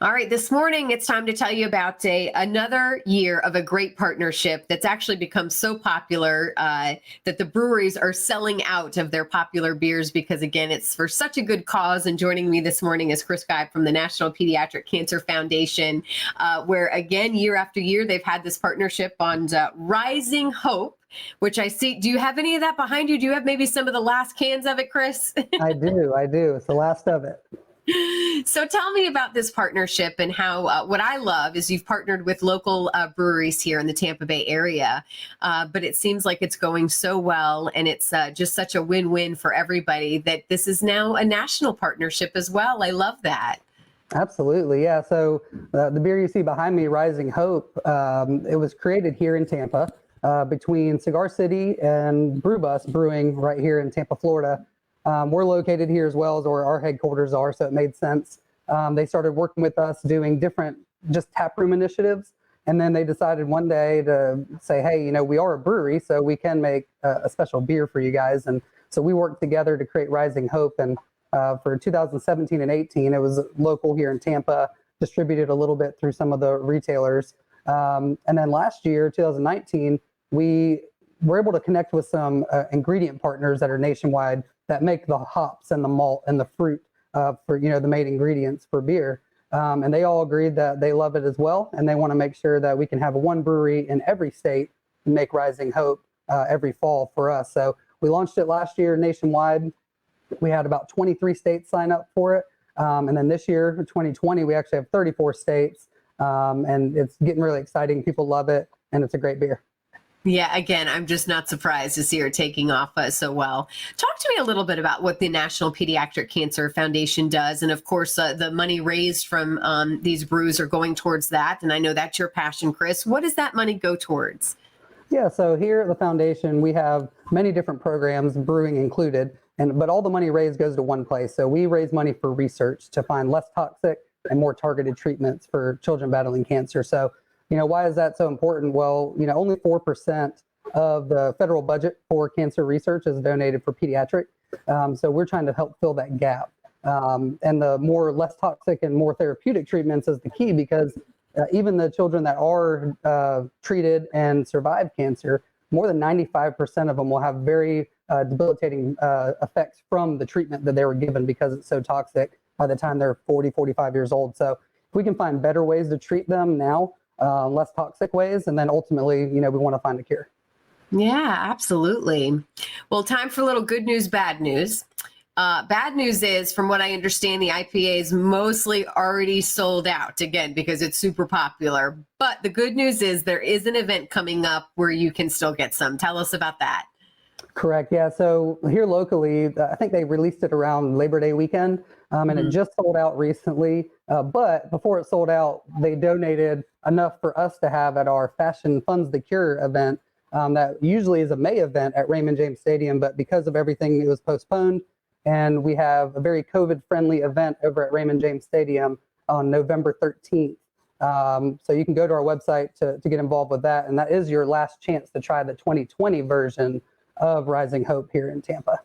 All right, this morning it's time to tell you about another year of a great partnership that's actually become so popular that the breweries are selling out of their popular beers because, again, it's for such a good cause. And joining me this morning is Chris Guy from the National Pediatric Cancer Foundation, where, again, year after year, they've had this partnership on Rising Hope, which I see. Do you have any of that behind you? Do you have maybe some of the last cans of it, Chris? I do. It's the last of it. So tell me about this partnership and how what I love is you've partnered with local breweries here in the Tampa Bay area, but it seems like it's going so well and it's just such a win-win for everybody that this is now a national partnership as well. I love that. Absolutely. Yeah. So the beer you see behind me, Rising Hope, it was created here in Tampa between Cigar City and Brewing right here in Tampa, Florida. We're located here as well as where our headquarters are, so it made sense. They started working with us doing different just taproom initiatives, and then they decided one day to say, hey, we are a brewery, so we can make a special beer for you guys. And so we worked together to create Rising Hope, and for 2017 and 18, it was local here in Tampa, distributed a little bit through some of the retailers. And then last year, 2019, we were able to connect with some ingredient partners that are nationwide that make the hops and the malt and the fruit for the main ingredients for beer. And they all agreed that they love it as well, and they want to make sure that we can have one brewery in every state and make Rising Hope every fall for us. So we launched it last year nationwide. We had about 23 states sign up for it. And then this year, 2020, we actually have 34 states. And it's getting really exciting. People love it, and it's a great beer. Yeah, again, I'm just not surprised to see her taking off so well. Talk to me a little bit about what the National Pediatric Cancer Foundation does. And of course, the money raised from these brews are going towards that. And I know that's your passion, Chris. What does that money go towards? Yeah, so here at the foundation, we have many different programs, brewing included, but all the money raised goes to one place. So we raise money for research to find less toxic and more targeted treatments for children battling cancer. So why is that so important? Well, only 4% of the federal budget for cancer research is donated for pediatric. So we're trying to help fill that gap. And the less toxic and more therapeutic treatments is the key, because even the children that are treated and survive cancer, more than 95% of them will have very debilitating effects from the treatment that they were given because it's so toxic by the time they're 40, 45 years old. So if we can find better ways to treat them now, less toxic ways, and then ultimately, we want to find a cure. Yeah, absolutely. Well, time for a little good news, bad news. Bad news is, from what I understand, the IPA is mostly already sold out, again, because it's super popular. But the good news is there is an event coming up where you can still get some. Tell us about that. Correct. Yeah. So here locally, I think they released it around Labor Day weekend, and it just sold out recently. But before it sold out, they donated enough for us to have at our Fashion Funds the Cure event. That usually is a May event at Raymond James Stadium, but because of everything, it was postponed. And we have a very COVID-friendly event over at Raymond James Stadium on November 13th. So you can go to our website to get involved with that. And that is your last chance to try the 2020 version of Rising Hope here in Tampa.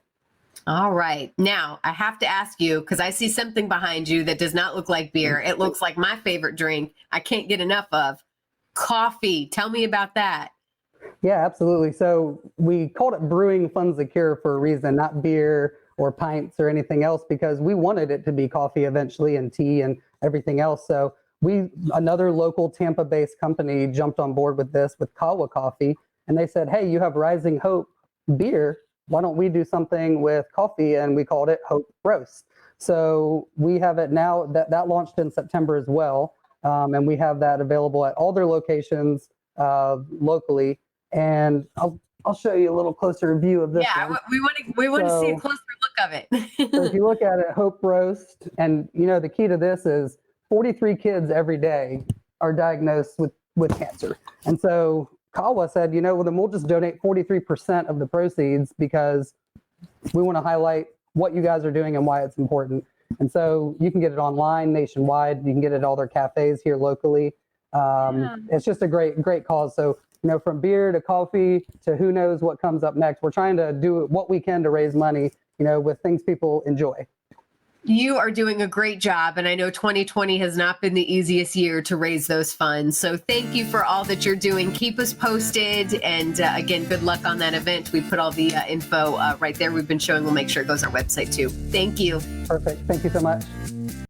All right. Now, I have to ask you, because I see something behind you that does not look like beer. It looks like my favorite drink I can't get enough of, coffee. Tell me about that. Yeah, absolutely. So we called it Brewing Funds the Cure for a reason, not beer or pints or anything else, because we wanted it to be coffee eventually, and tea and everything else. So another local Tampa-based company jumped on board with this, with Kawa Coffee, and they said, hey, you have Rising Hope beer. Why don't we do something with coffee? And we called it Hope Roast. So we have it now. That launched in September as well. And we have that available at all their locations locally. And I'll show you a little closer view of this. Yeah, one. we want to see a closer look of it. So if you look at it, Hope Roast, and the key to this is 43 kids every day are diagnosed with cancer. And so Kawa said, well, then we'll just donate 43% of the proceeds because we want to highlight what you guys are doing and why it's important. And so you can get it online nationwide. You can get it at all their cafes here locally. It's just a great cause. So, from beer to coffee to who knows what comes up next, we're trying to do what we can to raise money, with things people enjoy. You are doing a great job, and I know 2020 has not been the easiest year to raise those funds. So thank you for all that you're doing. Keep us posted, and again, good luck on that event. We put all the info right there we've been showing. We'll make sure it goes on our website too. Thank you. Perfect. Thank you so much.